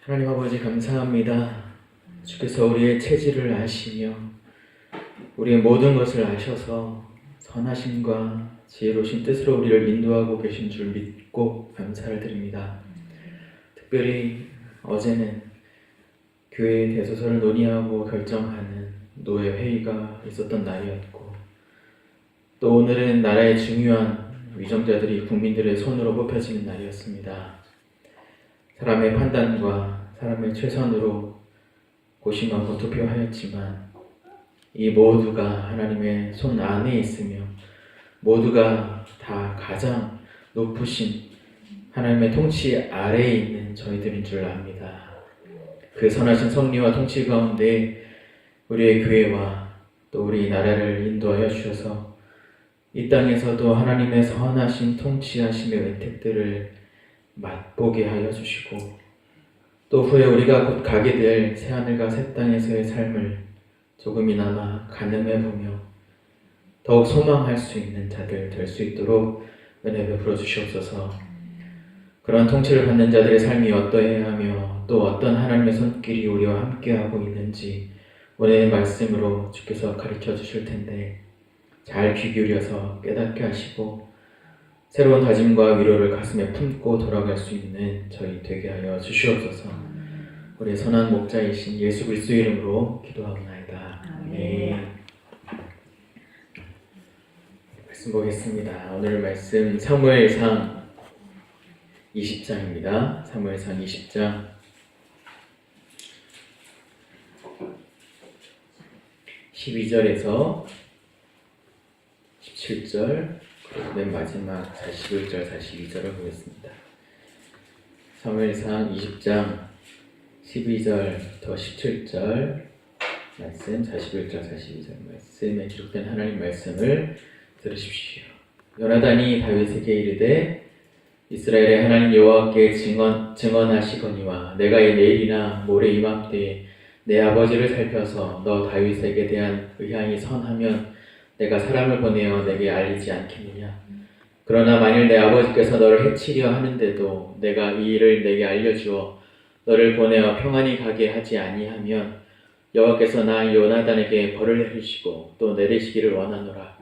하나님 아버지 감사합니다. 주께서 우리의 체질을 아시며 우리의 모든 것을 아셔서 선하심과 지혜로우신 뜻으로 우리를 인도하고 계신 줄 믿고 감사를 드립니다. 특별히 어제는 교회의 대소서를 논의하고 결정하는 노회 회의가 있었던 날이었고, 또 오늘은 나라의 중요한 위정자들이 국민들의 손으로 뽑혀지는 날이었습니다. 사람의 판단과 사람의 최선으로 고심하고 투표하였지만 이 모두가 하나님의 손 안에 있으며 모두가 다 가장 높으신 하나님의 통치 아래에 있는 저희들인 줄 압니다. 그 선하신 섭리와 통치 가운데 우리의 교회와 또 우리 나라를 인도하여 주셔서 이 땅에서도 하나님의 선하신 통치하심의 혜택들을 맛보게 하여 주시고, 또 후에 우리가 곧 가게 될 새하늘과 새 땅에서의 삶을 조금이나마 가늠해 보며 더욱 소망할 수 있는 자들 될 수 있도록 은혜 베풀어 주시옵소서. 그런 통치를 받는 자들의 삶이 어떠해야 하며 또 어떤 하나님의 손길이 우리와 함께하고 있는지 오늘의 말씀으로 주께서 가르쳐 주실 텐데 잘 귀 기울여서 깨닫게 하시고 새로운 다짐과 위로를 가슴에 품고 돌아갈 수 있는 저희 되게 하여 주시옵소서. 우리 선한 목자이신 예수 그리스도 이름으로 기도하옵나이다. 아멘. 말씀 보겠습니다. 오늘 말씀 사무엘상 20장입니다. 사무엘상 20장 12절에서 17절, 맨 마지막 41절, 42절을 보겠습니다. 사무엘상 20장 12절부터 17절 말씀, 41절, 42절 말씀에 기록된 하나님 말씀을 들으십시오. 요나단이 다윗에게 이르되 이스라엘의 하나님 여호와께 증언하시거니와 내가 내일이나 모레 이맘때에 내 아버지를 살펴서 너 다윗에게 대한 의향이 선하면 내가 사람을 보내어 내게 알리지 않겠느냐. 그러나 만일 내 아버지께서 너를 해치려 하는데도 내가 이 일을 내게 알려주어 너를 보내어 평안히 가게 하지 아니하면 여호와께서 나 요나단에게 벌을 내리시고 또 내리시기를 원하노라.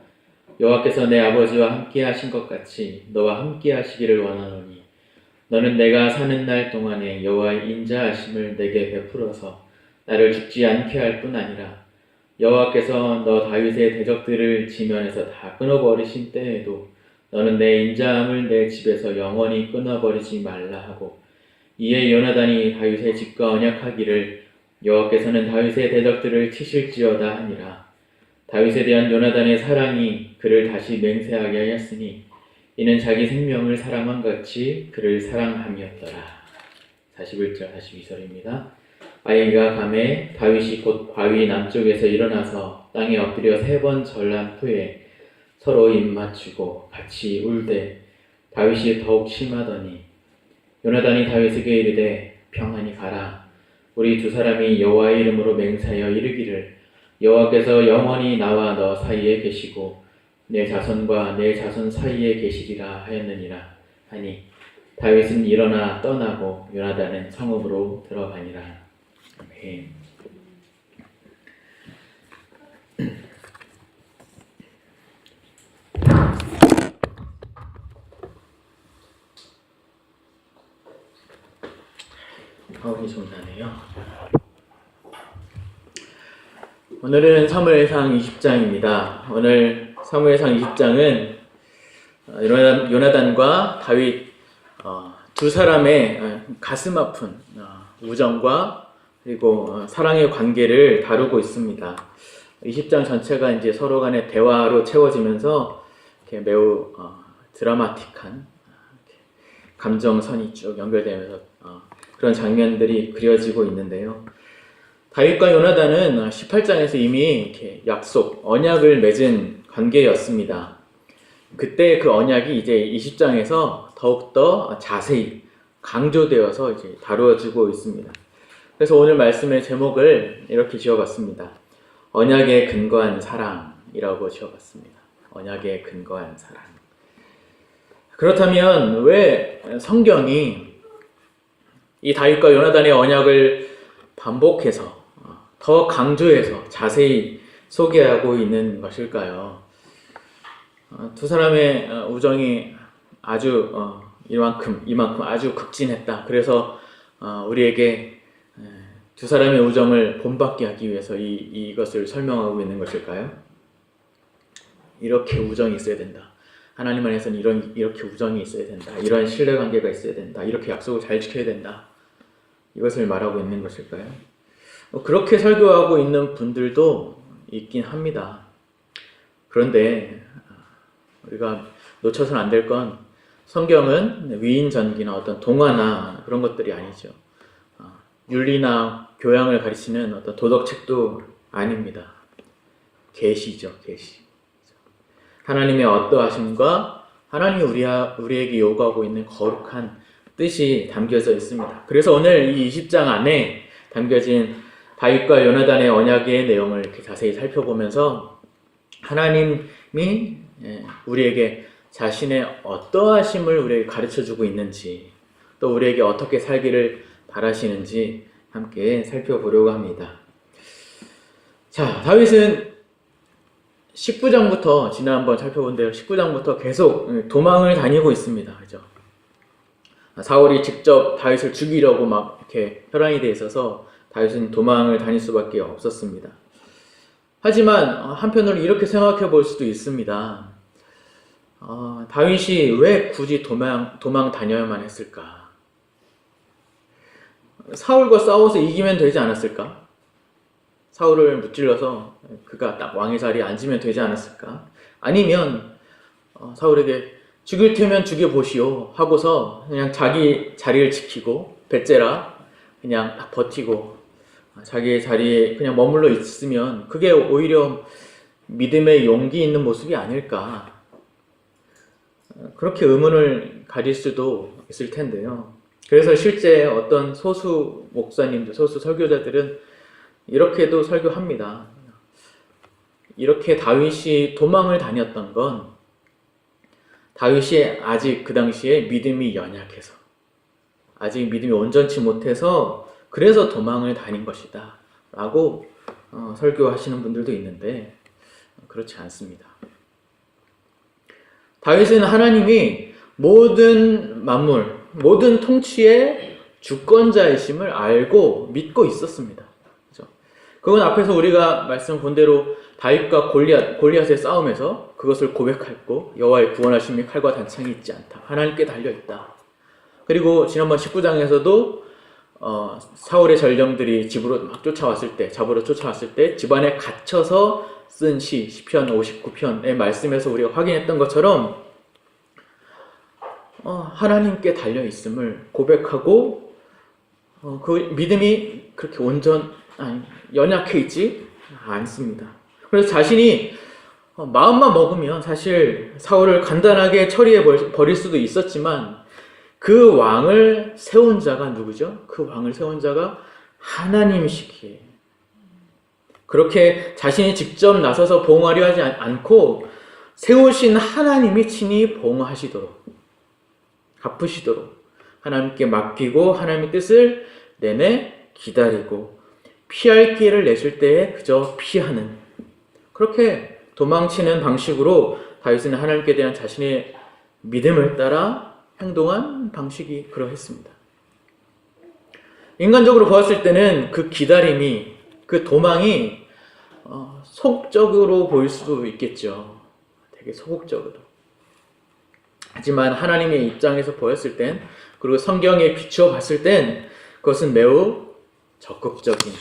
여호와께서 내 아버지와 함께 하신 것 같이 너와 함께 하시기를 원하노니 너는 내가 사는 날 동안에 여호와의 인자하심을 내게 베풀어서 나를 죽지 않게 할 뿐 아니라 여호와께서 너 다윗의 대적들을 지면에서 다 끊어버리신 때에도 너는 내 인자함을 내 집에서 영원히 끊어버리지 말라 하고, 이에 요나단이 다윗의 집과 언약하기를 여호와께서는 다윗의 대적들을 치실지어다 하니라. 다윗에 대한 요나단의 사랑이 그를 다시 맹세하게 하였으니 이는 자기 생명을 사랑한 같이 그를 사랑함이었더라. 41절 42절입니다. 아이가 밤에 다윗이 곧 바위 남쪽에서 일어나서 땅에 엎드려 3번 절한 후에 서로 입맞추고 같이 울되 다윗이 더욱 심하더니 요나단이 다윗에게 이르되 평안히 가라. 우리 두 사람이 여호와의 이름으로 맹세하여 이르기를 여호와께서 영원히 나와 너 사이에 계시고 내 자손과 내 자손 사이에 계시리라 하였느니라 하니 다윗은 일어나 떠나고 요나단은 성읍으로 들어가니라. 아멘. 가을이 좀 나네요. 오늘은 사무엘상 20장입니다. 오늘 사무엘상 20장은 요나단과 다윗 두 사람의 가슴 아픈 우정과 그리고 사랑의 관계를 다루고 있습니다. 20장 전체가 이제 서로 간의 대화로 채워지면서 이렇게 매우 드라마틱한 감정선이 쭉 연결되면서 그런 장면들이 그려지고 있는데요. 다윗과 요나단은 18장에서 이미 이렇게 언약을 맺은 관계였습니다. 그때 그 언약이 이제 20장에서 더욱더 자세히 강조되어서 이제 다루어지고 있습니다. 그래서 오늘 말씀의 제목을 이렇게 지어봤습니다. 언약에 근거한 사랑이라고 지어봤습니다. 언약에 근거한 사랑. 그렇다면 왜 성경이 이 다윗과 요나단의 언약을 반복해서 더 강조해서 자세히 소개하고 있는 것일까요? 두 사람의 우정이 아주 이만큼 아주 극진했다. 그래서 우리에게 두 사람의 우정을 본받게 하기 위해서 이것을 설명하고 있는 것일까요? 이렇게 우정이 있어야 된다. 하나님 안에서는 이렇게 우정이 있어야 된다. 이런 신뢰관계가 있어야 된다. 이렇게 약속을 잘 지켜야 된다. 이것을 말하고 있는 것일까요? 그렇게 설교하고 있는 분들도 있긴 합니다. 그런데 우리가 놓쳐서는 안 될 건 성경은 위인전기나 어떤 동화나 그런 것들이 아니죠. 윤리나 교양을 가르치는 어떤 도덕책도 아닙니다. 계시죠, 계시. 하나님의 어떠하심과 하나님이 우리에게 요구하고 있는 거룩한 뜻이 담겨져 있습니다. 그래서 오늘 이 20장 안에 담겨진 다윗과 요나단의 언약의 내용을 이렇게 자세히 살펴보면서 하나님이 우리에게 자신의 어떠하심을 우리에게 가르쳐주고 있는지, 또 우리에게 어떻게 살기를 바라시는지 함께 살펴보려고 합니다. 자, 다윗은 19장부터 지난번 살펴본대로 19장부터 계속 도망을 다니고 있습니다. 그죠? 사울이 직접 다윗을 죽이려고 막 이렇게 혈안이 돼 있어서 다윗은 도망을 다닐 수밖에 없었습니다. 하지만 한편으로 이렇게 생각해 볼 수도 있습니다. 다윗이 왜 굳이 도망 다녀야만 했을까? 사울과 싸워서 이기면 되지 않았을까? 사울을 무찔러서 그가 딱 왕의 자리에 앉으면 되지 않았을까? 아니면 사울에게 죽일 테면 죽여보시오 하고서 그냥 자기 자리를 지키고 배째라 그냥 딱 버티고 자기의 자리에 그냥 머물러 있으면 그게 오히려 믿음의 용기 있는 모습이 아닐까? 그렇게 의문을 가질 수도 있을 텐데요. 그래서 실제 어떤 소수 목사님들, 소수 설교자들은 이렇게도 설교합니다. 이렇게 다윗이 도망을 다녔던 건 다윗이 아직 그 당시에 믿음이 연약해서, 아직 믿음이 온전치 못해서 그래서 도망을 다닌 것이다 라고 설교하시는 분들도 있는데 그렇지 않습니다. 다윗은 하나님이 모든 만물, 모든 통치의 주권자이심을 알고 믿고 있었습니다. 그렇죠? 그건 앞에서 우리가 말씀 본 대로 다윗과 골리앗의 싸움에서 그것을 고백했고 여호와의 구원하심이 칼과 단창이 있지 않다. 하나님께 달려있다. 그리고 지난번 19장에서도 사울의 전령들이 집으로 막 잡으러 쫓아왔을 때 집안에 갇혀서 쓴 시편 59편의 말씀에서 우리가 확인했던 것처럼 하나님께 달려있음을 고백하고 그 믿음이 그렇게 연약해 있지 않습니다. 그래서 자신이 마음만 먹으면 사실 사울을 간단하게 처리해 버릴 수도 있었지만 그 왕을 세운 자가 누구죠? 그 왕을 세운 자가 하나님이시기에 그렇게 자신이 직접 나서서 보응하려 하지 않고 세우신 하나님이 친히 보응하시도록 갚으시도록 하나님께 맡기고 하나님의 뜻을 내내 기다리고 피할 기회를 내실 때에 그저 피하는 그렇게 도망치는 방식으로 다윗은 하나님께 대한 자신의 믿음을 따라 행동한 방식이 그러했습니다. 인간적으로 보았을 때는 그 기다림이, 그 도망이 소극적으로 보일 수도 있겠죠. 되게 소극적으로. 하지만 하나님의 입장에서 보였을 땐, 그리고 성경에 비추어 봤을 땐 그것은 매우 적극적인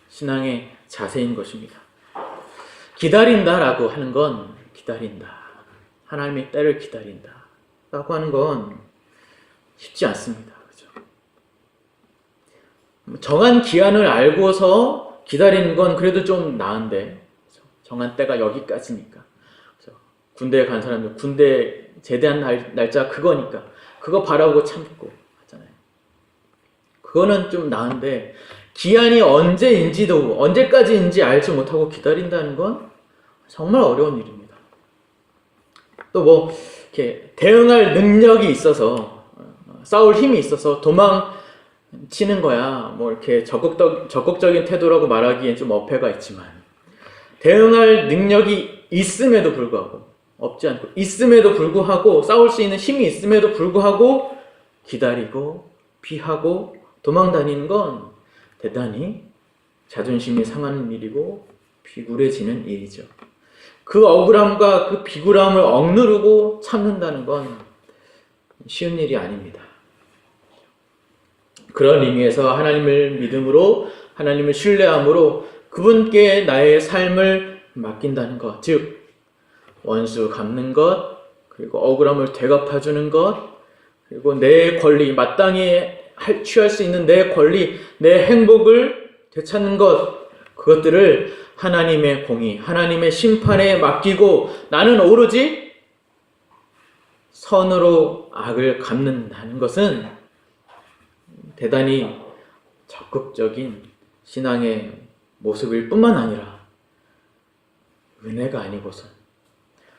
신앙의 자세인 것입니다. 기다린다라고 하는 건 기다린다. 하나님의 때를 기다린다. 라고 하는 건 쉽지 않습니다. 그죠? 정한 기한을 알고서 기다리는 건 그래도 좀 나은데, 그죠? 정한 때가 여기까지니까. 그죠? 군대에 간 사람들, 군대 제대한 날짜 그거니까. 그거 바라고 참고 하잖아요. 그거는 좀 나은데, 기한이 언제까지인지 알지 못하고 기다린다는 건 정말 어려운 일입니다. 또 이렇게 대응할 능력이 있어서, 싸울 힘이 있어서 도망 치는 거야. 뭐 이렇게 적극적인 태도라고 말하기엔 좀 어폐가 있지만 대응할 능력이 있음에도 불구하고 없지 않고 있음에도 불구하고 싸울 수 있는 힘이 있음에도 불구하고 기다리고 피하고 도망 다니는 건 대단히 자존심이 상하는 일이고 비굴해지는 일이죠. 그 억울함과 그 비굴함을 억누르고 참는다는 건 쉬운 일이 아닙니다. 그런 의미에서 하나님을 믿음으로 하나님을 신뢰함으로 그분께 나의 삶을 맡긴다는 것, 즉 원수 갚는 것, 그리고 억울함을 되갚아주는 것, 그리고 내 권리, 마땅히 취할 수 있는 내 권리, 내 행복을 되찾는 것, 그것들을 하나님의 공의, 하나님의 심판에 맡기고 나는 오로지 선으로 악을 갚는다는 것은 대단히 적극적인 신앙의 모습일 뿐만 아니라 은혜가 아니고선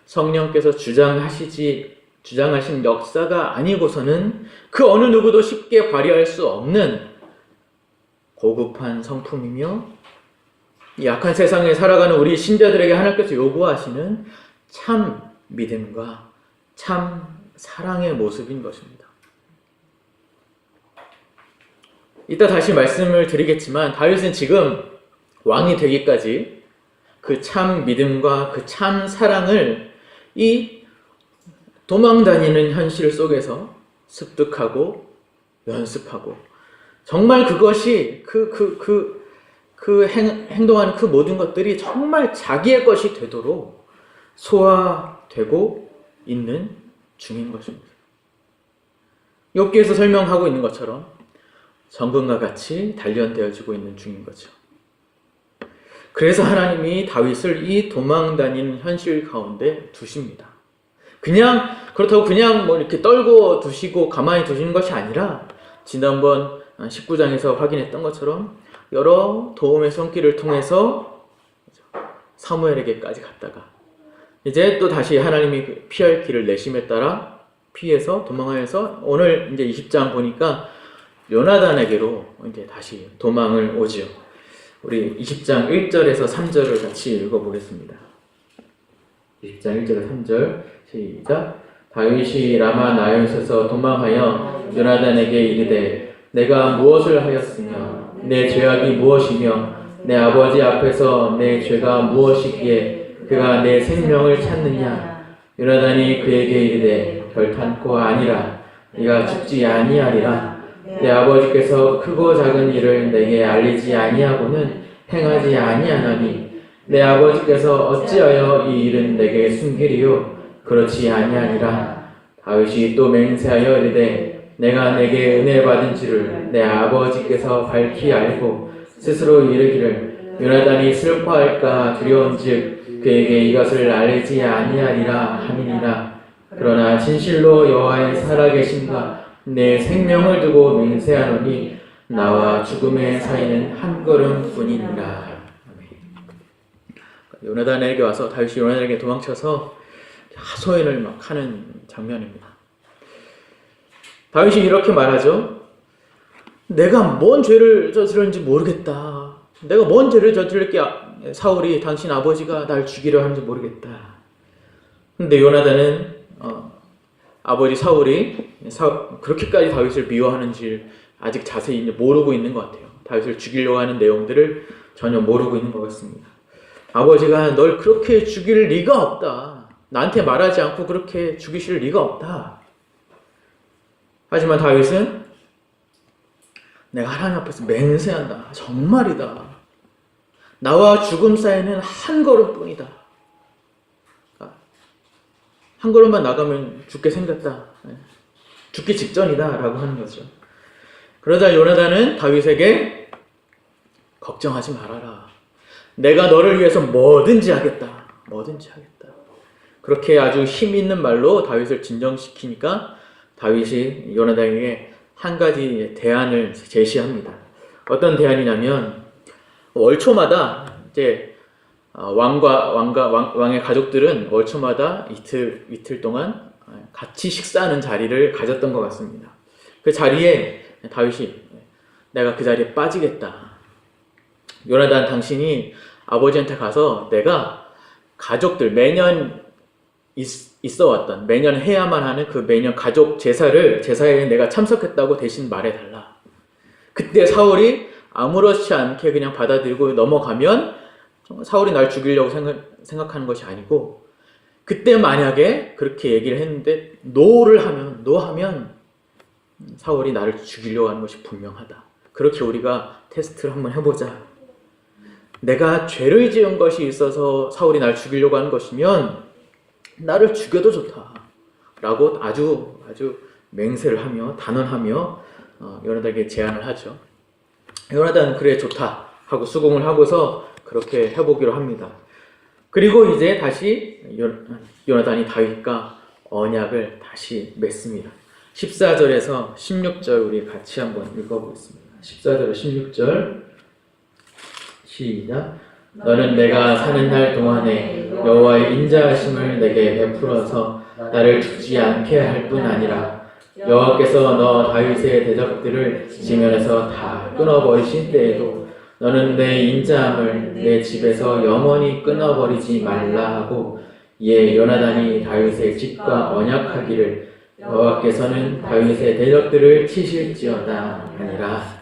성령께서 주장하신 역사가 아니고서는 그 어느 누구도 쉽게 발휘할 수 없는 고급한 성품이며 이 약한 세상에 살아가는 우리 신자들에게 하나님께서 요구하시는 참 믿음과 참 사랑의 모습인 것입니다. 이따 다시 말씀을 드리겠지만 다윗은 지금 왕이 되기까지 그 참 믿음과 그 참 사랑을 이 도망다니는 현실 속에서 습득하고 연습하고 정말 그것이 행동하는 그 모든 것들이 정말 자기의 것이 되도록 소화되고 있는 중인 것입니다. 욥기에서 설명하고 있는 것처럼 정금과 같이 단련되어지고 있는 중인 거죠. 그래서 하나님이 다윗을 이 도망다니는 현실 가운데 두십니다. 그렇다고 그냥 뭐 이렇게 떨고 두시고 가만히 두시는 것이 아니라 지난번 19장에서 확인했던 것처럼 여러 도움의 손길을 통해서 사무엘에게까지 갔다가 이제 또 다시 하나님이 피할 길을 내심에 따라 피해서 도망하여서 오늘 이제 20장 보니까 요나단에게로 이제 다시 도망을 오지요. 우리 20장 1절에서 3절을 같이 읽어보겠습니다. 20장 1절에서 3절 시작. 다윗이 라마 나요에서 도망하여 요나단에게 이르되 내가 무엇을 하였으며 내 죄악이 무엇이며 내 아버지 앞에서 내 죄가 무엇이기에 그가 내 생명을 찾느냐. 요나단이 그에게 이르되 결탄코 아니라 네가 죽지 아니하리라. 내 아버지께서 크고 작은 일을 내게 알리지 아니하고는 행하지 아니하나니 내 아버지께서 어찌하여 이 일은 내게 숨기리요. 그렇지 아니하니라. 다윗이 또 맹세하여 이르되 내가 내게 은혜 받은 줄을 내 아버지께서 밝히 알고 스스로 이르기를 요나단이 슬퍼할까 두려운즉 그에게 이것을 알리지 아니하리라 함이니라. 그러나 진실로 여호와의 살아계심과 내 생명을 두고 맹세하노니 나와 죽음의 사이는 한 걸음뿐이니라. 요나단에게 와서 다윗이 요나단에게 도망쳐서 하소연을 막 하는 장면입니다. 다윗이 이렇게 말하죠. 내가 뭔 죄를 저질렀는지 모르겠다. 내가 뭔 죄를 저질렀게 사울이 당신 아버지가 날 죽이려 하는지 모르겠다. 근데 요나단은 아버지 사울이 그렇게까지 다윗을 미워하는지 아직 자세히 이제 모르고 있는 것 같아요. 다윗을 죽이려고 하는 내용들을 전혀 모르고 있는 것 같습니다. 아버지가 널 그렇게 죽일 리가 없다. 나한테 말하지 않고 그렇게 죽이실 리가 없다. 하지만 다윗은 내가 하나님 앞에서 맹세한다. 정말이다. 나와 죽음 사이는 한 걸음뿐이다. 한 걸음만 나가면 죽게 생겼다. 죽기 직전이다 라고 하는 거죠. 그러자 요나단은 다윗에게 걱정하지 말아라. 내가 너를 위해서 뭐든지 하겠다. 뭐든지 하겠다. 그렇게 아주 힘 있는 말로 다윗을 진정시키니까 다윗이 요나단에게 한 가지 대안을 제시합니다. 어떤 대안이냐면 월초마다 이제 왕의 가족들은 월초마다 이틀 동안 같이 식사하는 자리를 가졌던 것 같습니다. 그 자리에 다윗이 내가 그 자리에 빠지겠다. 요나단, 당신이 아버지한테 가서 내가 가족들 매년 있어 왔던, 매년 해야만 하는 그 매년 가족 제사에 내가 참석했다고 대신 말해달라. 그때 사울이 아무렇지 않게 그냥 받아들이고 넘어가면 사울이 날 죽이려고 생각하는 것이 아니고, 그때 만약에 그렇게 얘기를 했는데 노하면 사울이 나를 죽이려고 하는 것이 분명하다. 그렇게 우리가 테스트를 한번 해보자. 내가 죄를 지은 것이 있어서 사울이 날 죽이려고 하는 것이면 나를 죽여도 좋다 라고 아주 맹세를 하며 단언하며 요나단에게 제안을 하죠. 요나단은 그래 좋다 하고 수긍을 하고서 그렇게 해보기로 합니다. 그리고 이제 다시 요나단이 다윗과 언약을 다시 맺습니다. 14절에서 16절 우리 같이 한번 읽어보겠습니다. 14절에서 16절 시작. 너는 내가 사는 날 동안에 여호와의 인자하심을 내게 베풀어서 나를 죽지 않게 할 뿐 아니라 여호와께서 너 다윗의 대적들을 지면에서 다 끊어버리신 때에도 너는 내 인자함을 내 집에서 영원히 끊어버리지 말라 하고, 이에 요나단이 다윗의 집과 언약하기를 여호와께서는 다윗의 대적들을 치실지어다 하니라.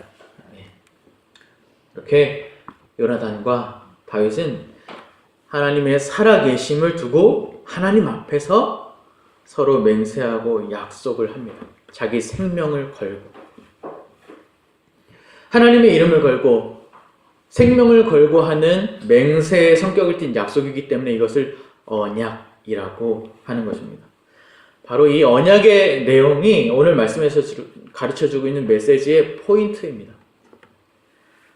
이렇게 요나단과 다윗은 하나님의 살아계심을 두고 하나님 앞에서 서로 맹세하고 약속을 합니다. 자기 생명을 걸고, 하나님의 이름을 걸고 생명을 걸고 하는 맹세의 성격을 띤 약속이기 때문에 이것을 언약이라고 하는 것입니다. 바로 이 언약의 내용이 오늘 말씀에서 가르쳐주고 있는 메시지의 포인트입니다.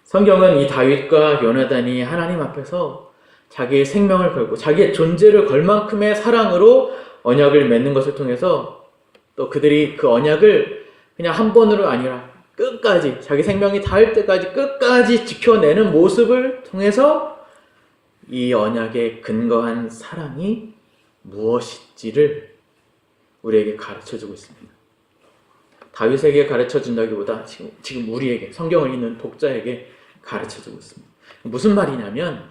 성경은 이 다윗과 요나단이 하나님 앞에서 자기의 생명을 걸고 자기의 존재를 걸 만큼의 사랑으로 언약을 맺는 것을 통해서, 또 그들이 그 언약을 그냥 한 번으로 아니라 끝까지 자기 생명이 닿을 때까지 끝까지 지켜내는 모습을 통해서 이 언약에 근거한 사랑이 무엇인지를 우리에게 가르쳐주고 있습니다. 다윗에게 가르쳐준다기보다 지금 우리에게, 성경을 읽는 독자에게 가르쳐주고 있습니다. 무슨 말이냐면,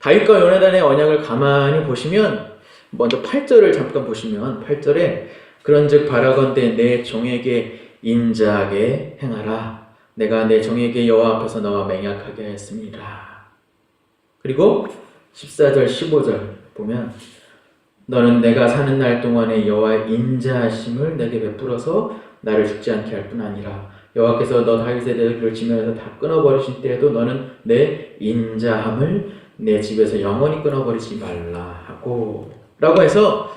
다윗과 요나단의 언약을 가만히 보시면, 먼저 8절을 잠깐 보시면 8절에 그런즉 바라건대 내 종에게 인자하게 행하라. 내가 내 종에게 여호와 앞에서 너와 맹약하게 하였습니다. 그리고 14절 15절 보면 너는 내가 사는 날 동안에 여호와의 인자하심을 내게 베풀어서 나를 죽지 않게 할 뿐 아니라 여호와께서 너 다윗의 대적들을 지면에서 다 끊어버리신 때에도 너는 내 인자함을 내 집에서 영원히 끊어버리지 말라 하고, 라고 해서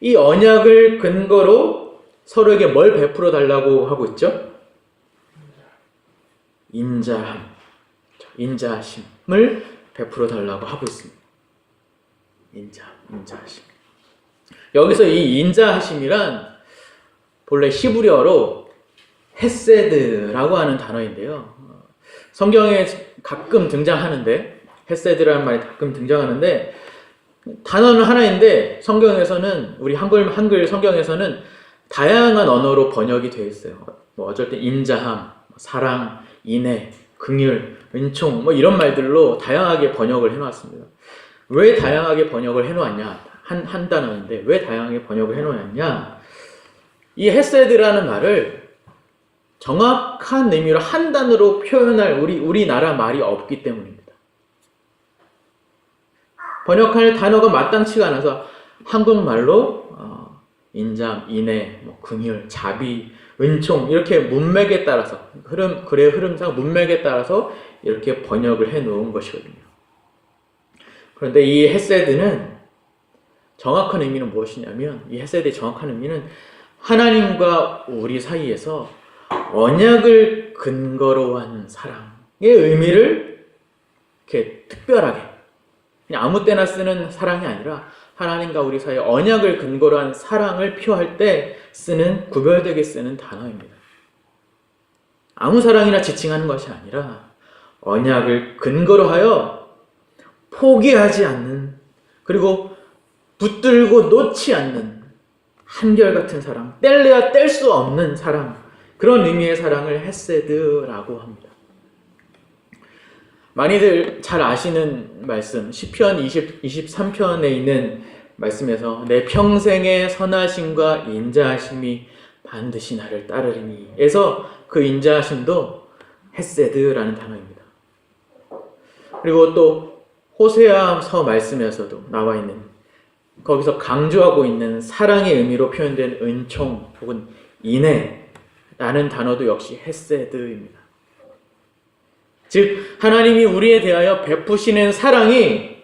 이 언약을 근거로 서로에게 뭘 베풀어 달라고 하고 있죠? 인자하심을 베풀어 달라고 하고 있습니다. 인자하심. 여기서 이 인자하심이란 본래 히브리어로 헤세드라고 하는 단어인데요. 성경에 가끔 등장하는데, 헤세드라는 말이 가끔 등장하는데, 단어는 하나인데 성경에서는, 우리 한글 성경에서는 다양한 언어로 번역이 되어 있어요. 어쩔 때 인자함, 사랑, 인애, 긍휼, 은총 이런 말들로 다양하게 번역을 해놓았습니다. 왜 다양하게 번역을 해놓았냐? 한 단어인데 왜 다양하게 번역을 해놓았냐? 이 헤세드라는 말을 정확한 의미로 한 단어로 표현할 우리나라 말이 없기 때문입니다. 번역할 단어가 마땅치가 않아서 한국말로 인자, 인애, 긍휼, 자비, 은총 이렇게 문맥에 따라서 흐름상 문맥에 따라서 이렇게 번역을 해 놓은 것이거든요. 그런데 이 헤세드는 정확한 의미는 무엇이냐면, 이 헤세드의 정확한 의미는 하나님과 우리 사이에서 언약을 근거로 한 사랑의 의미를 이렇게 특별하게, 그냥 아무 때나 쓰는 사랑이 아니라 하나님과 우리 사이에 언약을 근거로 한 사랑을 표할 때 구별되게 쓰는 단어입니다. 아무 사랑이나 지칭하는 것이 아니라 언약을 근거로 하여 포기하지 않는, 그리고 붙들고 놓지 않는 한결같은 사랑, 뗄래야 뗄 수 없는 사랑, 그런 의미의 사랑을 헤세드라고 합니다. 많이들 잘 아시는 말씀, 시편 23편에 있는 말씀에서 내 평생의 선하심과 인자하심이 반드시 나를 따르리니 에서 그 인자하심도 헤세드라는 단어입니다. 그리고 또 호세아서 말씀에서도 나와 있는, 거기서 강조하고 있는 사랑의 의미로 표현된 은총 혹은 인애라는 단어도 역시 헤세드입니다. 즉 하나님이 우리에 대하여 베푸시는 사랑이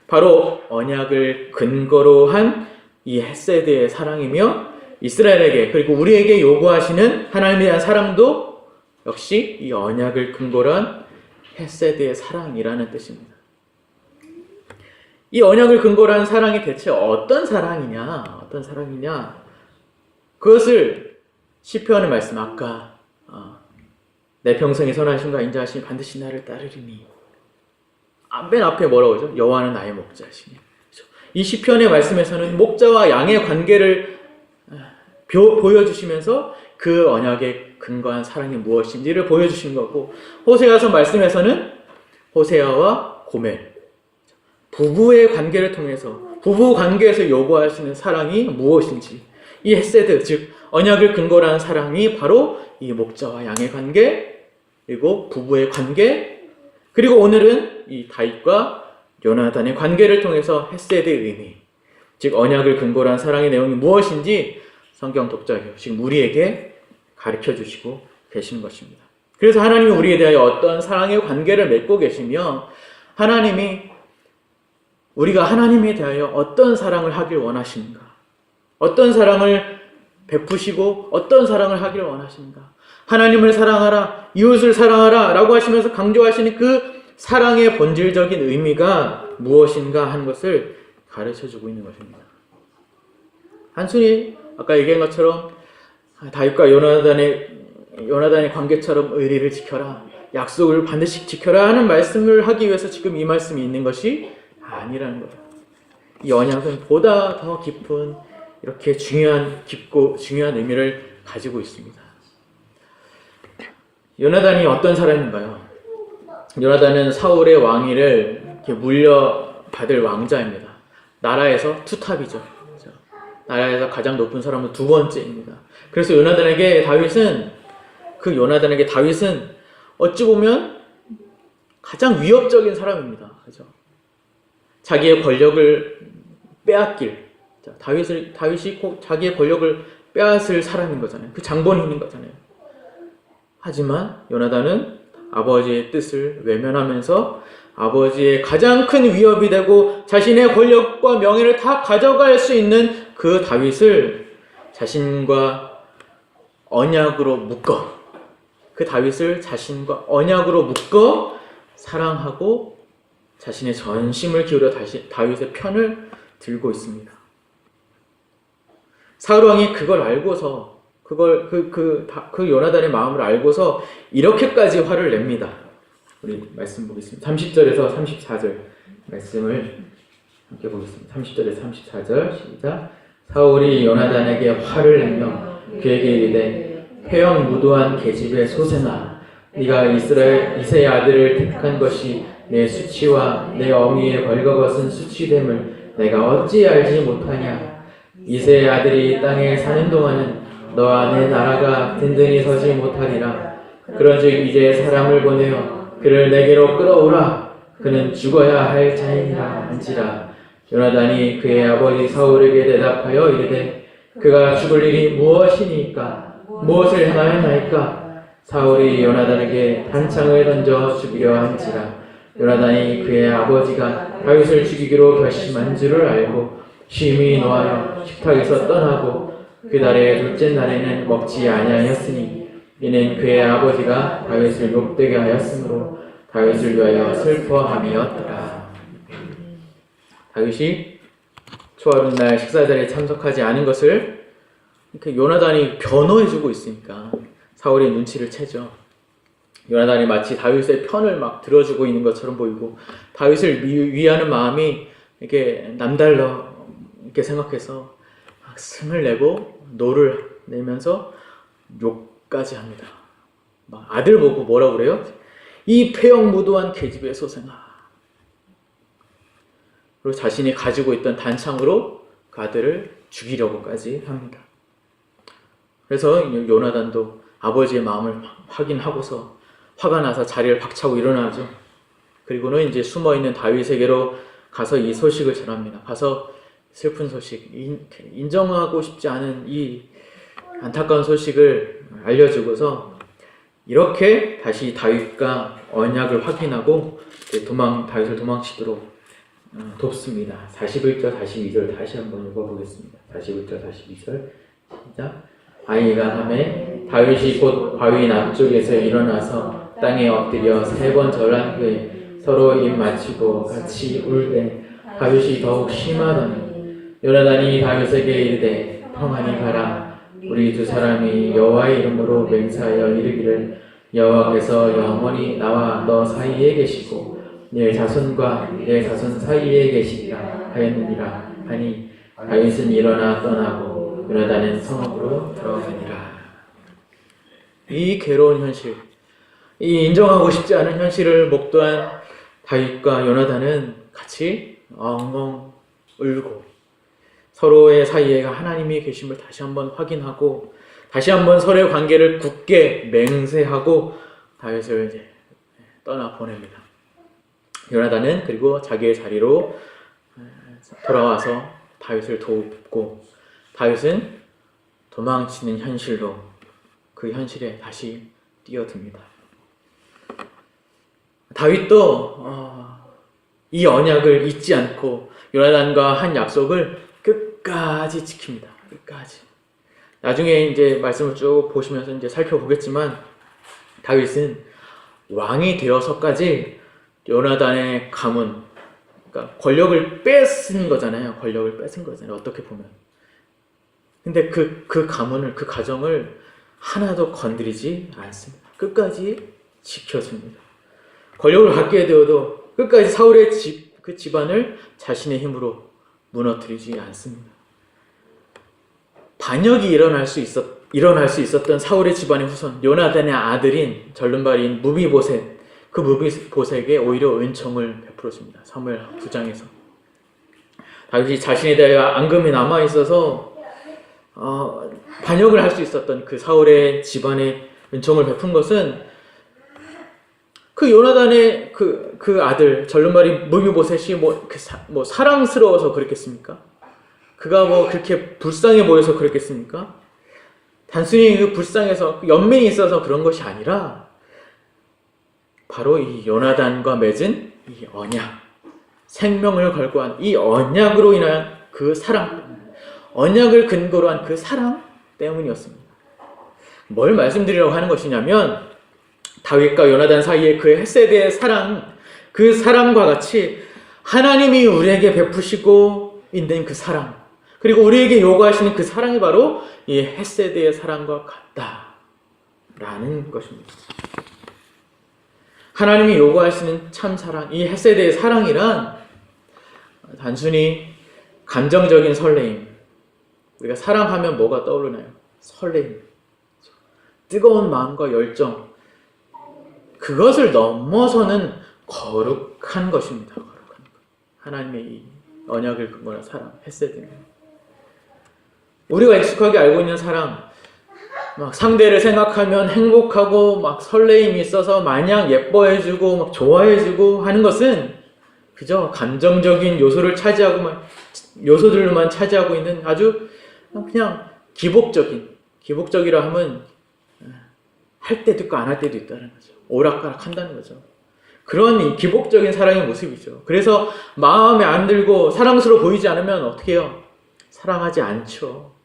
바로 언약을 근거로 한 이 헤세드의 사랑이며, 이스라엘에게 그리고 우리에게 요구하시는 하나님에 대한 사랑도 역시 이 언약을 근거로 한 헤세드의 사랑이라는 뜻입니다. 이 언약을 근거로 한 사랑이 대체 어떤 사랑이냐? 그것을 시편의 말씀, 아까 내 평생의 선하심과 인자하심이 반드시 나를 따르리니, 맨 앞에 뭐라고 하죠? 여호와는 나의 목자시니. 이 시편의 말씀에서는 목자와 양의 관계를 보여주시면서 그 언약에 근거한 사랑이 무엇인지를 보여주신 거고, 호세아서 말씀에서는 호세아와 고멜, 부부의 관계를 통해서, 부부 관계에서 요구하시는 사랑이 무엇인지, 이 헤세드, 즉 언약을 근거로 한 사랑이 바로 이 목자와 양의 관계, 그리고 부부의 관계, 그리고 오늘은 이 다윗과 요나단의 관계를 통해서 헤세드의 의미, 즉 언약을 근거로 한 사랑의 내용이 무엇인지 성경 독자가 지금 우리에게 가르쳐 주시고 계신 것입니다. 그래서 하나님이 우리에 대하여 어떤 사랑의 관계를 맺고 계시며, 하나님이 우리가 하나님에 대하여 어떤 사랑을 하길 원하시는가, 어떤 사랑을 베푸시고 어떤 사랑을 하길 원하시는가, 하나님을 사랑하라, 이웃을 사랑하라 라고 하시면서 강조하시는 그 사랑의 본질적인 의미가 무엇인가 하는 것을 가르쳐주고 있는 것입니다. 단순히 아까 얘기한 것처럼 다윗과 요나단의 관계처럼 의리를 지켜라, 약속을 반드시 지켜라 하는 말씀을 하기 위해서 지금 이 말씀이 있는 것이 아니라는 거예요. 이 언약은 보다 더 깊은, 이렇게 깊고 중요한 의미를 가지고 있습니다. 요나단이 어떤 사람인가요? 요나단은 사울의 왕위를 이렇게 물려받을 왕자입니다. 나라에서 투탑이죠. 나라에서 가장 높은 사람은 두 번째입니다. 그래서 요나단에게 다윗은 어찌 보면 가장 위협적인 사람입니다. 그죠? 자기의 권력을 빼앗길, 다윗이 꼭 자기의 권력을 빼앗을 사람인 거잖아요. 그 장본인인 거잖아요. 하지만 요나단은 아버지의 뜻을 외면하면서 아버지의 가장 큰 위협이 되고 자신의 권력과 명예를 다 가져갈 수 있는 그 다윗을 자신과 언약으로 묶어, 그 다윗을 자신과 언약으로 묶어 사랑하고 자신의 전심을 기울여 다윗의 편을 들고 있습니다. 사울 왕이 그걸 알고서, 그 요나단의 마음을 알고서 이렇게까지 화를 냅니다. 우리 말씀 보겠습니다. 30절에서 34절 말씀을 함께 보겠습니다. 30절에서 34절 시작. 사울이 요나단에게 화를 내며 그에게 이르되 회영 무도한 계집의 소생아, 네가 이새의 아들을 택한 것이 내 수치와 내 어미의 벌거벗은 수치됨을 내가 어찌 알지 못하냐. 이새의 아들이 땅에 사는 동안은 너와 내 나라가 든든히 서지 못하리라. 그런즉 이제 사람을 보내어 그를 내게로 끌어오라. 그는 죽어야 할 자이니라 한지라. 요나단이 그의 아버지 사울에게 대답하여 이르되 그가 죽을 일이 무엇이니까? 무엇을 행하였나이까? 사울이 요나단에게 단창을 던져 죽이려 한지라. 요나단이 그의 아버지가 다윗을 죽이기로 결심한 줄을 알고 심히 노하여 식탁에서 떠나고 그 달의 둘째 날에는 먹지 아니하였으니 이는 그의 아버지가 다윗을 욕되게 하였으므로 다윗을 위하여 슬퍼함이었더라. 다윗이 초하룻 날 식사 자리에 참석하지 않은 것을 이렇게 요나단이 변호해주고 있으니까 사울이 눈치를 채죠. 요나단이 마치 다윗의 편을 막 들어주고 있는 것처럼 보이고 다윗을 위하는 마음이 이렇게 남달러 이렇게 생각해서 승을 내고 노를 내면서 끝까지 합니다. 막 아들 보고 뭐라고 그래요? 이 폐역무도한 계집의 소생아. 그리고 자신이 가지고 있던 단창으로 그 아들을 죽이려고까지 합니다. 그래서 요나단도 아버지의 마음을 확인하고서 화가 나서 자리를 박차고 일어나죠. 그리고는 이제 숨어있는 다윗에게로 가서 이 소식을 전합니다. 가서 슬픈 소식, 인정하고 싶지 않은 이 안타까운 소식을 알려주고서 이렇게 다시 다윗과 언약을 확인하고 다윗을 도망치도록 돕습니다. 41절, 42절 다시 한번 읽어보겠습니다. 41절, 42절 시작. 아이가 하매 다윗이 곧 바위 남쪽에서 일어나서 땅에 엎드려 3번 절한 후에 서로 입 맞추고 같이 울되 다윗이 더욱 심하더니 요나단이 다윗에게 이르되 평안히 가라. 우리 두 사람이 여호와의 이름으로 맹세하여 이르기를 여호와께서 영원히 나와 너 사이에 계시고 내 자손과 내 자손 사이에 계시리라 하였느니라 하니 다윗은 일어나 떠나고 요나단은 성읍으로 들어가니라. 이 괴로운 현실, 이 인정하고 싶지 않은 현실을 목도한 다윗과 요나단은 같이 엉엉 울고 서로의 사이에 하나님이 계심을 다시 한번 확인하고 다시 한번 서로의 관계를 굳게 맹세하고 다윗을 이제 떠나 보냅니다. 요나단은 그리고 자기의 자리로 돌아와서 다윗을 돕고 다윗은 도망치는 현실로 그 현실에 다시 뛰어듭니다. 다윗도 이 언약을 잊지 않고 요나단과 한 약속을 끝까지 지킵니다. 끝까지. 나중에 이제 말씀을 쭉 보시면서 이제 살펴보겠지만 다윗은 왕이 되어서까지 요나단의 가문, 그러니까 권력을 뺏은 거잖아요. 권력을 뺏은 거잖아요. 어떻게 보면. 근데 그 가문을, 그 가정을 하나도 건드리지 않습니다. 끝까지 지켜줍니다. 권력을 갖게 되어도 끝까지 사울의 그 집안을 자신의 힘으로 무너뜨리지 않습니다. 반역이 일어날 수 있었던 사울의 집안의 후손 요나단의 아들인 절름발이인 무비보셋, 그 무비보셋에게 오히려 은총을 베풀어줍니다. 사무엘 9장에서 다윗이 자신에 대하여 앙금이 남아 있어서 반역을 할 수 있었던 그 사울의 집안에 은총을 베푼 것은 그 요나단의 그 아들 절름발이 무비보셋이 사랑스러워서 그랬겠습니까? 그가 그렇게 불쌍해 보여서 그랬겠습니까? 단순히 그 불쌍해서 연민이 있어서 그런 것이 아니라 바로 이 요나단과 맺은 이 언약, 생명을 걸고 한 이 언약으로 인한 그 사랑, 언약을 근거로 한 그 사랑 때문이었습니다. 뭘 말씀드리려고 하는 것이냐면 다윗과 요나단 사이의 그 헤세드의 사랑, 그 사랑과 같이 하나님이 우리에게 베푸시고 있는 그 사랑, 그리고 우리에게 요구하시는 그 사랑이 바로 이 헤세드의 사랑과 같다라는 것입니다. 하나님이 요구하시는 참 사랑, 이 헤세드의 사랑이란 단순히 감정적인 설레임. 우리가 사랑하면 뭐가 떠오르나요? 설레임. 뜨거운 마음과 열정. 그것을 넘어서는 거룩한 것입니다. 거룩한 것. 하나님의 이 언약을 근거한 사랑, 헤세드는. 우리가 익숙하게 알고 있는 사랑, 막 상대를 생각하면 행복하고 막 설레임이 있어서 마냥 예뻐해주고 막 좋아해주고 하는 것은 그저 감정적인 요소들로만 차지하고 있는 아주 그냥 기복적이라 하면 할 때도 있고 안 할 때도 있다는 거죠. 오락가락 한다는 거죠. 그런 기복적인 사랑의 모습이죠. 그래서 마음에 안 들고 사랑스러워 보이지 않으면 어떻게 해요? 사랑하지 않죠.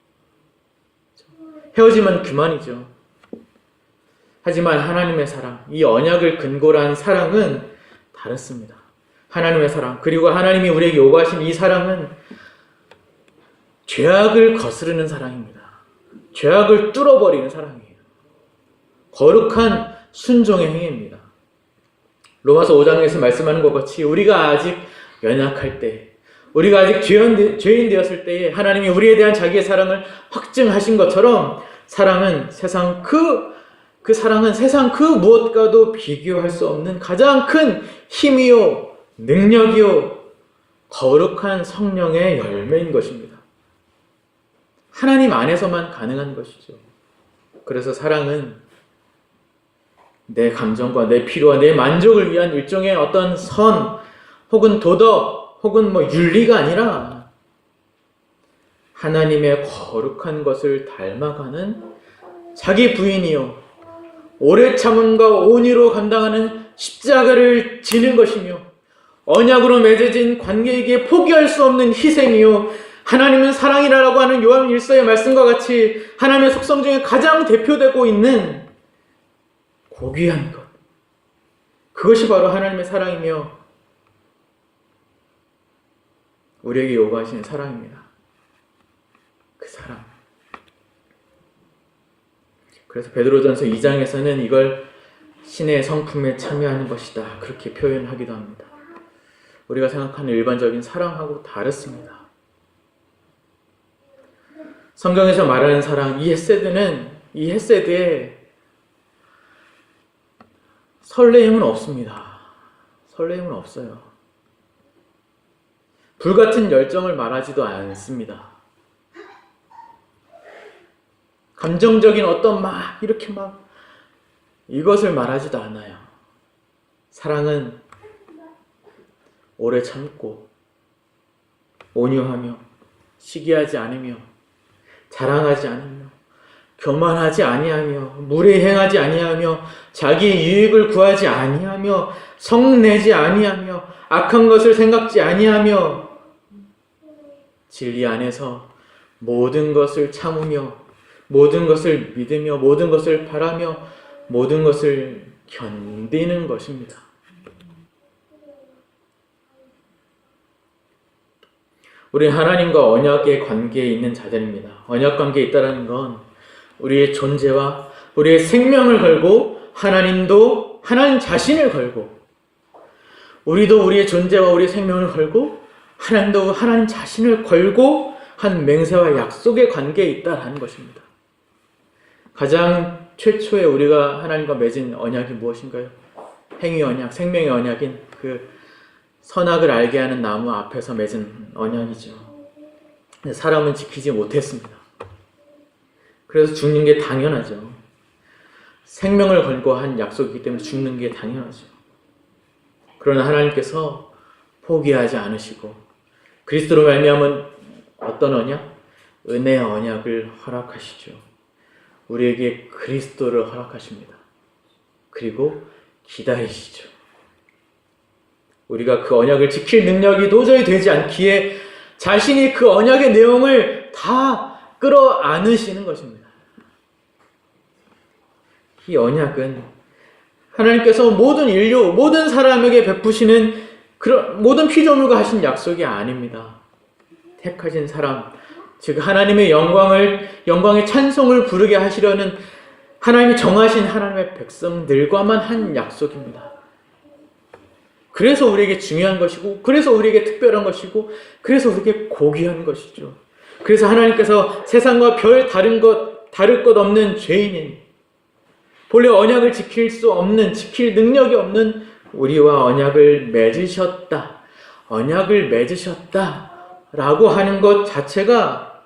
헤어지면 그만이죠. 하지만 하나님의 사랑, 이 언약을 근거로 한 사랑은 다릅니다. 하나님의 사랑, 그리고 하나님이 우리에게 요구하신 이 사랑은 죄악을 거스르는 사랑입니다. 죄악을 뚫어버리는 사랑이에요. 거룩한 순종의 행위입니다. 로마서 5장에서 말씀하는 것 같이 우리가 아직 연약할 때, 우리가 아직 죄인 되었을 때에 하나님이 우리에 대한 자기의 사랑을 확증하신 것처럼 사랑은 세상 그 그 사랑은 세상 그 무엇과도 비교할 수 없는 가장 큰 힘이요, 능력이요, 거룩한 성령의 열매인 것입니다. 하나님 안에서만 가능한 것이죠. 그래서 사랑은 내 감정과 내 필요와 내 만족을 위한 일종의 어떤 선 혹은 도덕 혹은 윤리가 아니라 하나님의 거룩한 것을 닮아가는 자기 부인이요 오래 참음과 온유로 감당하는 십자가를 지는 것이며 언약으로 맺어진 관계에게 포기할 수 없는 희생이요 하나님은 사랑이라고 하는 요한 1서의 말씀과 같이 하나님의 속성 중에 가장 대표되고 있는 고귀한 것, 그것이 바로 하나님의 사랑이며 우리에게 요구하시는 사랑입니다. 그 사랑. 그래서 베드로전서 2장에서는 이걸 신의 성품에 참여하는 것이다, 그렇게 표현하기도 합니다. 우리가 생각하는 일반적인 사랑하고 다릅니다. 성경에서 말하는 사랑, 이 헤세드에 설레임은 없습니다. 설레임은 없어요. 불같은 열정을 말하지도 않습니다. 감정적인 어떤 이것을 말하지도 않아요. 사랑은 오래 참고 온유하며 시기하지 않으며 자랑하지 않으며 교만하지 아니하며 무례행하지 아니하며 자기의 유익을 구하지 아니하며 성내지 아니하며 악한 것을 생각지 아니하며 진리 안에서 모든 것을 참으며 모든 것을 믿으며 모든 것을 바라며 모든 것을 견디는 것입니다. 우리는 하나님과 언약의 관계에 있는 자들입니다. 언약 관계에 있다는 건 우리의 존재와 우리의 생명을 걸고 하나님도 하나님 자신을 걸고 우리도 우리의 존재와 우리의 생명을 걸고 하나님도 하나님 자신을 걸고 한 맹세와 약속의 관계에 있다는 것입니다. 가장 최초에 우리가 하나님과 맺은 언약이 무엇인가요? 행위 언약, 생명의 언약인 그 선악을 알게 하는 나무 앞에서 맺은 언약이죠. 근데 사람은 지키지 못했습니다. 그래서 죽는 게 당연하죠. 생명을 걸고 한 약속이기 때문에 죽는 게 당연하죠. 그러나 하나님께서 포기하지 않으시고 그리스도로 말미암은 어떤 언약? 은혜의 언약을 허락하시죠. 우리에게 그리스도를 허락하십니다. 그리고 기다리시죠. 우리가 그 언약을 지킬 능력이 도저히 되지 않기에 자신이 그 언약의 내용을 다 끌어안으시는 것입니다. 이 언약은 하나님께서 모든 인류, 모든 사람에게 베푸시는 그런 모든 피조물과 하신 약속이 아닙니다. 택하신 사람, 즉 하나님의 영광의 찬송을 부르게 하시려는 하나님이 정하신 하나님의 백성들과만 한 약속입니다. 그래서 우리에게 중요한 것이고, 그래서 우리에게 특별한 것이고, 그래서 우리에게 고귀한 것이죠. 그래서 하나님께서 세상과 별 다를 것 없는 죄인인, 본래 언약을 지킬 수 없는, 지킬 능력이 없는 우리와 언약을 맺으셨다. 언약을 맺으셨다. 라고 하는 것 자체가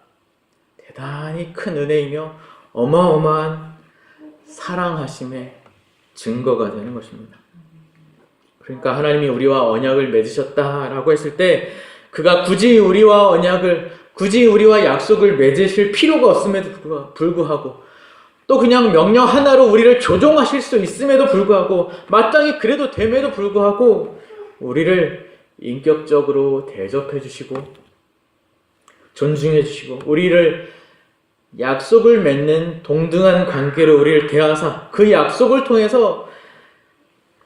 대단히 큰 은혜이며 어마어마한 사랑하심의 증거가 되는 것입니다. 그러니까 하나님이 우리와 언약을 맺으셨다라고 했을 때 그가 굳이 우리와 약속을 맺으실 필요가 없음에도 불구하고 또 그냥 명령 하나로 우리를 조종하실 수 있음에도 불구하고 마땅히 그래도 됨에도 불구하고 우리를 인격적으로 대접해 주시고 존중해 주시고 우리를 약속을 맺는 동등한 관계로 우리를 대하사 그 약속을 통해서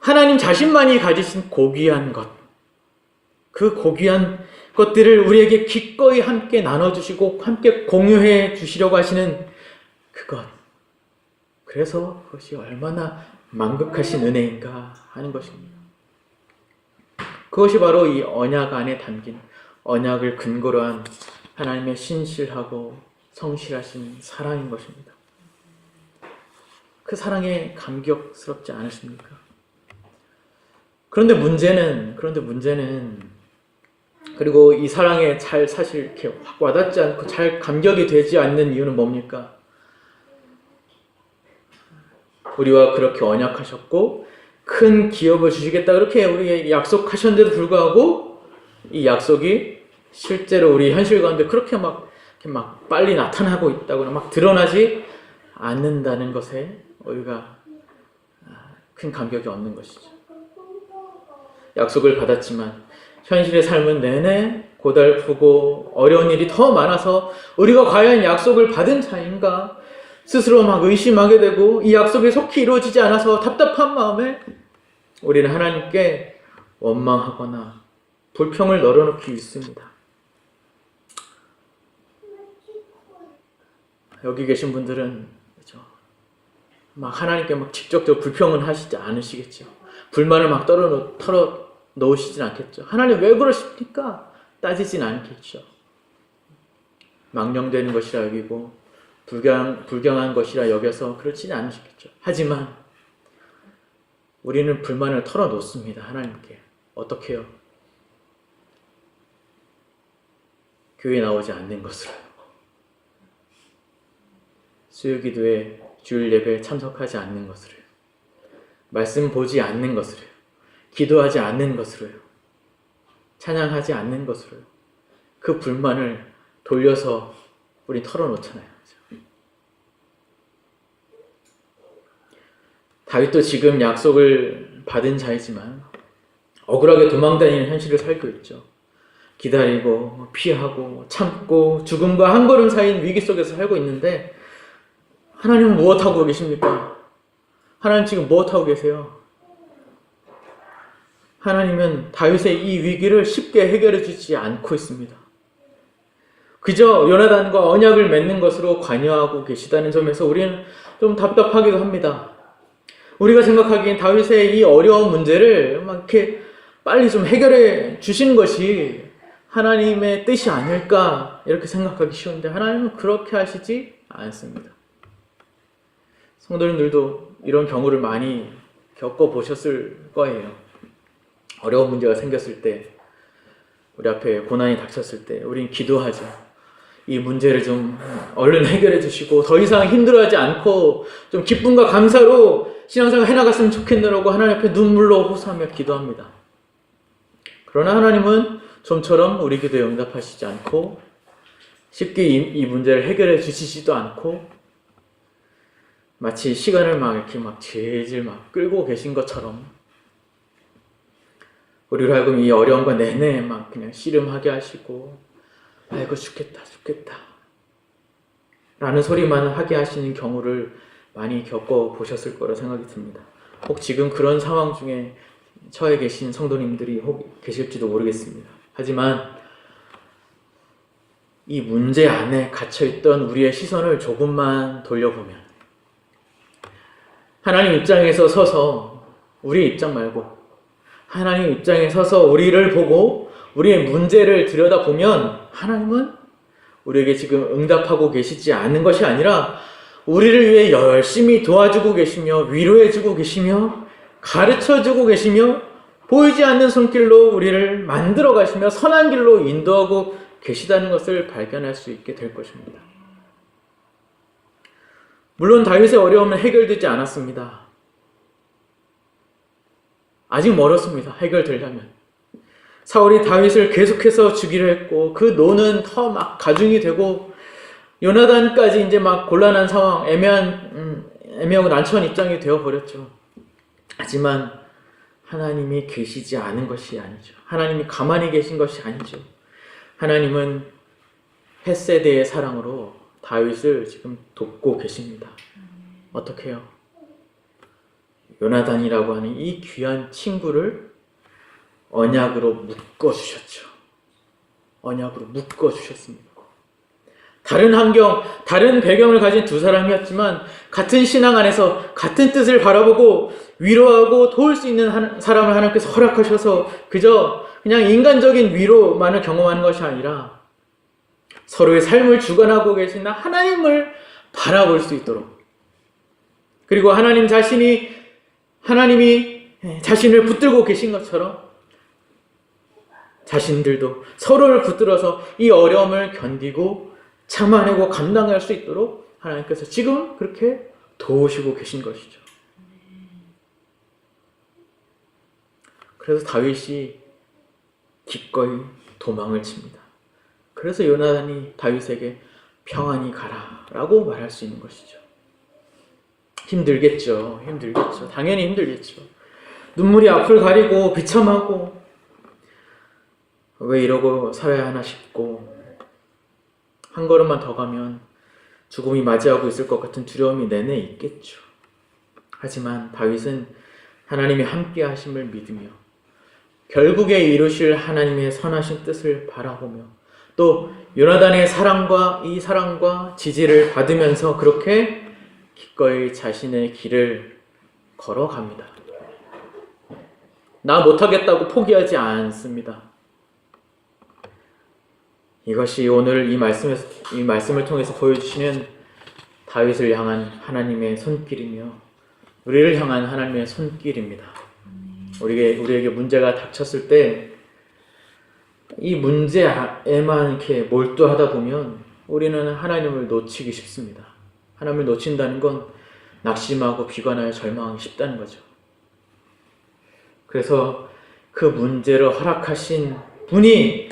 하나님 자신만이 가지신 고귀한 것, 그 고귀한 것들을 우리에게 기꺼이 함께 나눠주시고 함께 공유해 주시려고 하시는 그것, 그래서 그것이 얼마나 만극하신 은혜인가 하는 것입니다. 그것이 바로 이 언약 안에 담긴 언약을 근거로 한 하나님의 신실하고 성실하신 사랑인 것입니다. 그 사랑에 감격스럽지 않으십니까? 그런데 문제는 그리고 이 사랑에 잘 사실 이렇게 확 와닿지 않고 잘 감격이 되지 않는 이유는 뭡니까? 우리와 그렇게 언약하셨고 큰 기업을 주시겠다 그렇게 우리에게 약속하셨는데도 불구하고 이 약속이 실제로 우리 현실 가운데 그렇게 막 빨리 나타나고 있다거나 막 드러나지 않는다는 것에 우리가 큰 감격이 없는 것이죠. 약속을 받았지만 현실의 삶은 내내 고달프고 어려운 일이 더 많아서 우리가 과연 약속을 받은 자인가 스스로 막 의심하게 되고 이 약속이 속히 이루어지지 않아서 답답한 마음에 우리는 하나님께 원망하거나 불평을 널어놓기 있습니다. 여기 계신 분들은 그렇죠? 막 하나님께 막 직접적으로 불평은 하시지 않으시겠죠. 불만을 막 털어 놓으시진 않겠죠. 하나님 왜 그러십니까? 따지진 않겠죠. 망령되는 것이라 여기고 불경한 것이라 여겨서 그렇지는 않으시겠죠. 하지만 우리는 불만을 털어놓습니다. 하나님께. 어떻게 해요? 교회에 나오지 않는 것으로요. 수요기도에 주일 예배에 참석하지 않는 것으로요. 말씀 보지 않는 것으로요. 기도하지 않는 것으로요. 찬양하지 않는 것으로요. 그 불만을 돌려서 우리 털어놓잖아요. 다윗도 지금 약속을 받은 자이지만 억울하게 도망다니는 현실을 살고 있죠. 기다리고 피하고 참고 죽음과 한 걸음 사이인 위기 속에서 살고 있는데 하나님은 무엇하고 계십니까? 하나님 지금 무엇하고 계세요? 하나님은 다윗의 이 위기를 쉽게 해결해 주지 않고 있습니다. 그저 요나단과 언약을 맺는 것으로 관여하고 계시다는 점에서 우리는 좀 답답하기도 합니다. 우리가 생각하기엔 다윗의 이 어려운 문제를 막 이렇게 빨리 좀 해결해 주시는 것이 하나님의 뜻이 아닐까 이렇게 생각하기 쉬운데 하나님은 그렇게 하시지 않습니다. 성도님들도 이런 경우를 많이 겪어보셨을 거예요. 어려운 문제가 생겼을 때, 우리 앞에 고난이 닥쳤을 때 우린 기도하죠. 이 문제를 좀 얼른 해결해 주시고 더 이상 힘들어하지 않고 좀 기쁨과 감사로 신앙생활 해나갔으면 좋겠느라고 하나님 앞에 눈물로 호소하며 기도합니다. 그러나 하나님은 좀처럼 우리 기도에 응답하시지 않고 쉽게 이 문제를 해결해 주시지도 않고 마치 시간을 막 이렇게 막 질질 막 끌고 계신 것처럼 우리로 하여금 이 어려움과 내내 막 그냥 씨름하게 하시고 아이고 죽겠다 라는 소리만 하게 하시는 경우를 많이 겪어보셨을 거라 생각이 듭니다. 혹 지금 그런 상황 중에 처해 계신 성도님들이 혹 계실지도 모르겠습니다. 하지만 이 문제 안에 갇혀있던 우리의 시선을 조금만 돌려보면 하나님 입장에서 서서 우리 입장 말고 하나님 입장에 서서 우리를 보고 우리의 문제를 들여다보면 하나님은 우리에게 지금 응답하고 계시지 않는 것이 아니라 우리를 위해 열심히 도와주고 계시며 위로해주고 계시며 가르쳐주고 계시며 보이지 않는 손길로 우리를 만들어 가시며 선한 길로 인도하고 계시다는 것을 발견할 수 있게 될 것입니다. 물론 다윗의 어려움은 해결되지 않았습니다. 아직 멀었습니다. 해결되려면. 사울이 다윗을 계속해서 죽이려 했고 그 노는 더 막 가중이 되고 요나단까지 이제 막 곤란한 상황, 애매하고 난처한 입장이 되어버렸죠. 하지만 하나님이 계시지 않은 것이 아니죠. 하나님이 가만히 계신 것이 아니죠. 하나님은 헷세대의 사랑으로 다윗을 지금 돕고 계십니다. 어떻게 해요? 요나단이라고 하는 이 귀한 친구를 언약으로 묶어주셨죠. 언약으로 묶어주셨습니다. 다른 환경, 다른 배경을 가진 두 사람이었지만 같은 신앙 안에서 같은 뜻을 바라보고 위로하고 도울 수 있는 사람을 하나님께서 허락하셔서 그저 그냥 인간적인 위로만을 경험하는 것이 아니라 서로의 삶을 주관하고 계신 하나님을 바라볼 수 있도록 그리고 하나님이 자신을 붙들고 계신 것처럼 자신들도 서로를 붙들어서 이 어려움을 견디고 참아내고 감당할 수 있도록 하나님께서 지금 그렇게 도우시고 계신 것이죠. 그래서 다윗이 기꺼이 도망을 칩니다. 그래서 요나단이 다윗에게 평안히 가라 라고 말할 수 있는 것이죠. 힘들겠죠. 당연히 힘들겠죠. 눈물이 앞을 가리고 비참하고 왜 이러고 살아야 하나 싶고 한 걸음만 더 가면 죽음이 맞이하고 있을 것 같은 두려움이 내내 있겠죠. 하지만 다윗은 하나님의 함께 하심을 믿으며 결국에 이루실 하나님의 선하신 뜻을 바라보며 또 요나단의 사랑과 지지를 받으면서 그렇게 기꺼이 자신의 길을 걸어갑니다. 나 못하겠다고 포기하지 않습니다. 이것이 오늘 이 말씀을 통해서 보여주시는 다윗을 향한 하나님의 손길이며 우리를 향한 하나님의 손길입니다. 우리에게 문제가 닥쳤을 때 이 문제에만 이렇게 몰두하다 보면 우리는 하나님을 놓치기 쉽습니다. 하나님을 놓친다는 건 낙심하고 비관하여 절망하기 쉽다는 거죠. 그래서 그 문제를 허락하신 분이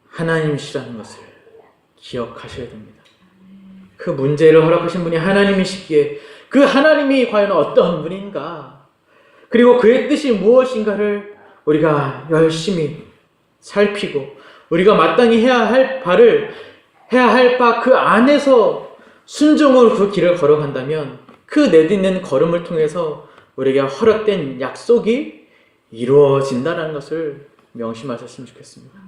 하나님이시라는 것을 기억하셔야 됩니다. 그 문제를 허락하신 분이 하나님이시기에 그 하나님이 과연 어떤 분인가, 그리고 그의 뜻이 무엇인가를 우리가 열심히 살피고 우리가 마땅히 해야 할 바 그 안에서 순종으로 그 길을 걸어간다면 그 내딛는 걸음을 통해서 우리에게 허락된 약속이 이루어진다는 것을 명심하셨으면 좋겠습니다.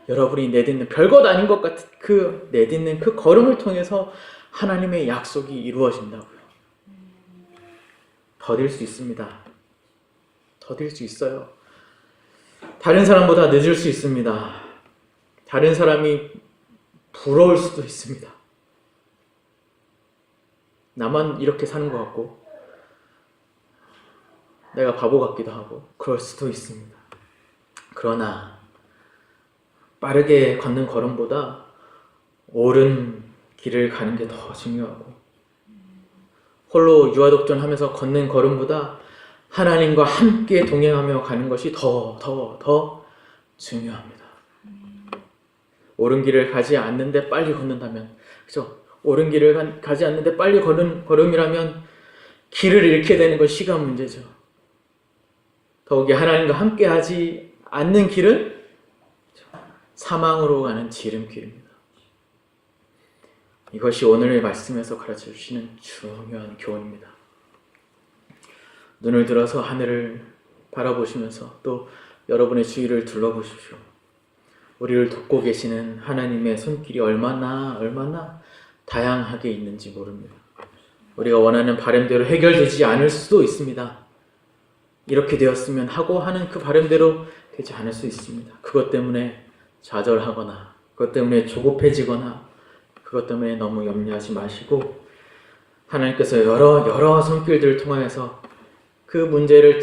여러분이 내딛는 별것 아닌 것 같은 내딛는 그 걸음을 통해서 하나님의 약속이 이루어진다고요. 더딜 수 있습니다. 더딜 수 있어요. 다른 사람보다 늦을 수 있습니다. 다른 사람이 부러울 수도 있습니다. 나만 이렇게 사는 것 같고 내가 바보 같기도 하고 그럴 수도 있습니다. 그러나 빠르게 걷는 걸음보다 옳은 길을 가는 게 더 중요하고 홀로 유아독존하면서 걷는 걸음보다 하나님과 함께 동행하며 가는 것이 더 중요합니다. 옳은 길을 가지 않는데 빨리 걷는다면, 그죠? 옳은 길을 가지 않는데 빨리 걷는 걸음이라면 길을 잃게 되는 건 시간 문제죠. 더욱이 하나님과 함께 하지 않는 길은 사망으로 가는 지름길입니다. 이것이 오늘의 말씀에서 가르쳐 주시는 중요한 교훈입니다. 눈을 들어서 하늘을 바라보시면서 또 여러분의 주위를 둘러보십시오. 우리를 돕고 계시는 하나님의 손길이 얼마나 다양하게 있는지 모릅니다. 우리가 원하는 바람대로 해결되지 않을 수도 있습니다. 이렇게 되었으면 하고 하는 그 바람대로 되지 않을 수 있습니다. 그것 때문에 좌절하거나 그것 때문에 조급해지거나 그것 때문에 너무 염려하지 마시고 하나님께서 여러 손길들을 통하여서 그 문제를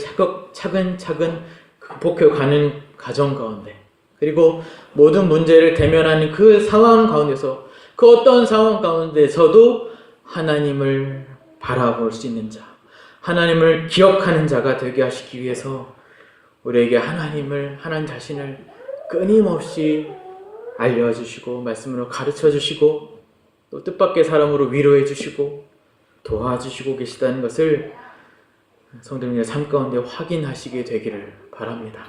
차근차근 극복해가는 과정 가운데 그리고 모든 문제를 대면하는 그 상황 가운데서 그 어떤 상황 가운데서도 하나님을 바라볼 수 있는 자, 하나님을 기억하는 자가 되게 하시기 위해서 우리에게 하나님 자신을 끊임없이 알려주시고 말씀으로 가르쳐주시고 또 뜻밖의 사람으로 위로해주시고 도와주시고 계시다는 것을 성도님의 삶 가운데 확인하시게 되기를 바랍니다.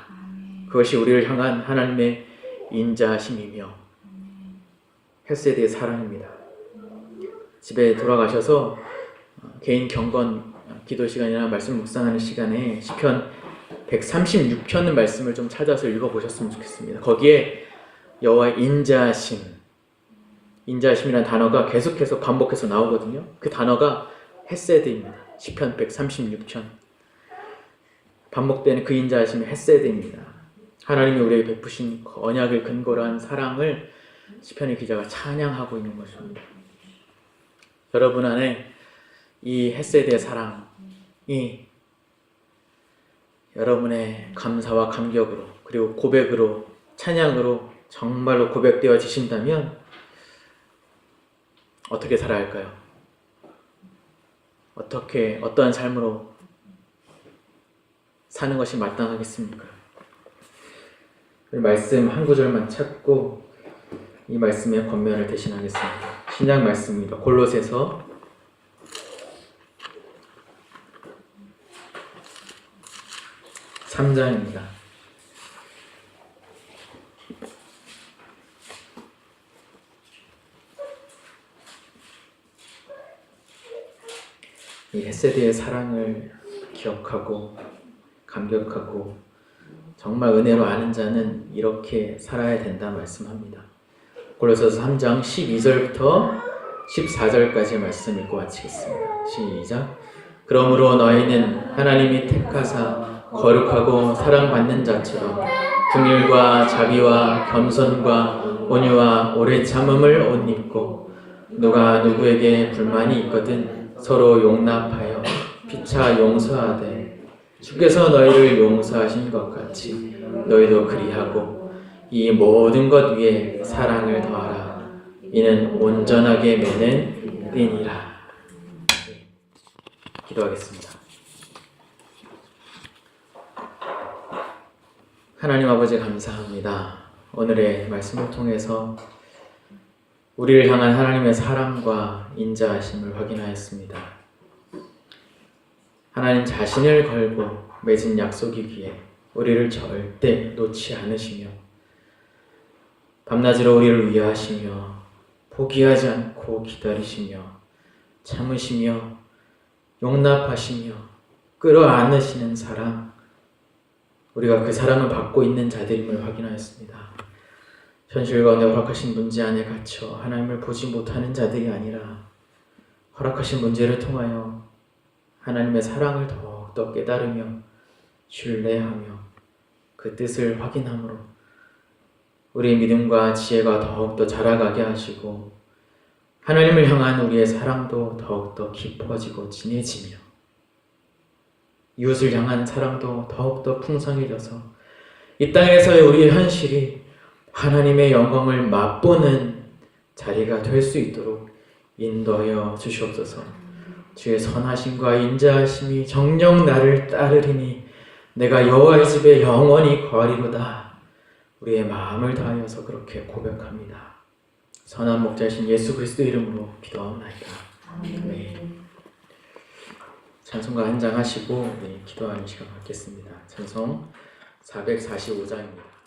그것이 우리를 향한 하나님의 인자하심이며 헤세드의 사랑입니다. 집에 돌아가셔서 개인 경건 기도 시간이나 말씀 묵상하는 시간에 시편 136편 말씀을 좀 찾아서 읽어보셨으면 좋겠습니다. 거기에 여호와의 인자하심이라는 단어가 계속해서 반복해서 나오거든요. 그 단어가 헤세드입니다. 시편 136편 반복되는 그 인자하심이 헤세드입니다. 하나님이 우리에게 베푸신 언약을 근거로 한 사랑을 시편의 기자가 찬양하고 있는 것입니다. 여러분 안에 이 헤세드의 사랑이 여러분의 감사와 감격으로 그리고 고백으로 찬양으로 정말로 고백되어지신다면 어떻게 살아야 할까요? 어떠한 삶으로 사는 것이 마땅하겠습니까? 말씀 한 구절만 찾고 이 말씀의 권면을 대신하겠습니다. 신약 말씀입니다. 골로새서 3장입니다. 이 헤세드의 사랑을 기억하고 감격하고 정말 은혜로 아는 자는 이렇게 살아야 된다 말씀합니다. 골로새서 3장 12절부터 14절까지 말씀 읽고 마치겠습니다. 시작. 그러므로 너희는 하나님이 택하사 거룩하고 사랑받는 자처럼 긍휼과 자비와 겸손과 온유와 오래 참음을 옷 입고 누가 누구에게 불만이 있거든 서로 용납하여 피차 용서하되 주께서 너희를 용서하신 것 같이 너희도 그리하고 이 모든 것 위에 사랑을 더하라. 이는 온전하게 매는 끈이라. 기도하겠습니다. 하나님 아버지 감사합니다. 오늘의 말씀을 통해서 우리를 향한 하나님의 사랑과 인자하심을 확인하였습니다. 하나님 자신을 걸고 맺은 약속이기에 우리를 절대 놓지 않으시며 밤낮으로 우리를 위하시며 포기하지 않고 기다리시며 참으시며 용납하시며 끌어안으시는 사랑, 우리가 그 사랑을 받고 있는 자들임을 확인하였습니다. 현실 가운데 허락하신 문제 안에 갇혀 하나님을 보지 못하는 자들이 아니라 허락하신 문제를 통하여 하나님의 사랑을 더욱더 깨달으며 신뢰하며 그 뜻을 확인함으로 우리의 믿음과 지혜가 더욱더 자라가게 하시고 하나님을 향한 우리의 사랑도 더욱더 깊어지고 진해지며 이웃을 향한 사랑도 더욱더 풍성해져서 이 땅에서의 우리의 현실이 하나님의 영광을 맛보는 자리가 될 수 있도록 인도하여 주시옵소서. 주의 선하심과 인자하심이 정녕 나를 따르리니 내가 여호와의 집에 영원히 거하리로다. 우리의 마음을 다하여서 그렇게 고백합니다. 선한 목자이신 예수 그리스도 이름으로 기도하옵나이다. 아멘. 찬송가 한 장 하시고 기도하는 시간 갖겠습니다. 찬송 445장입니다.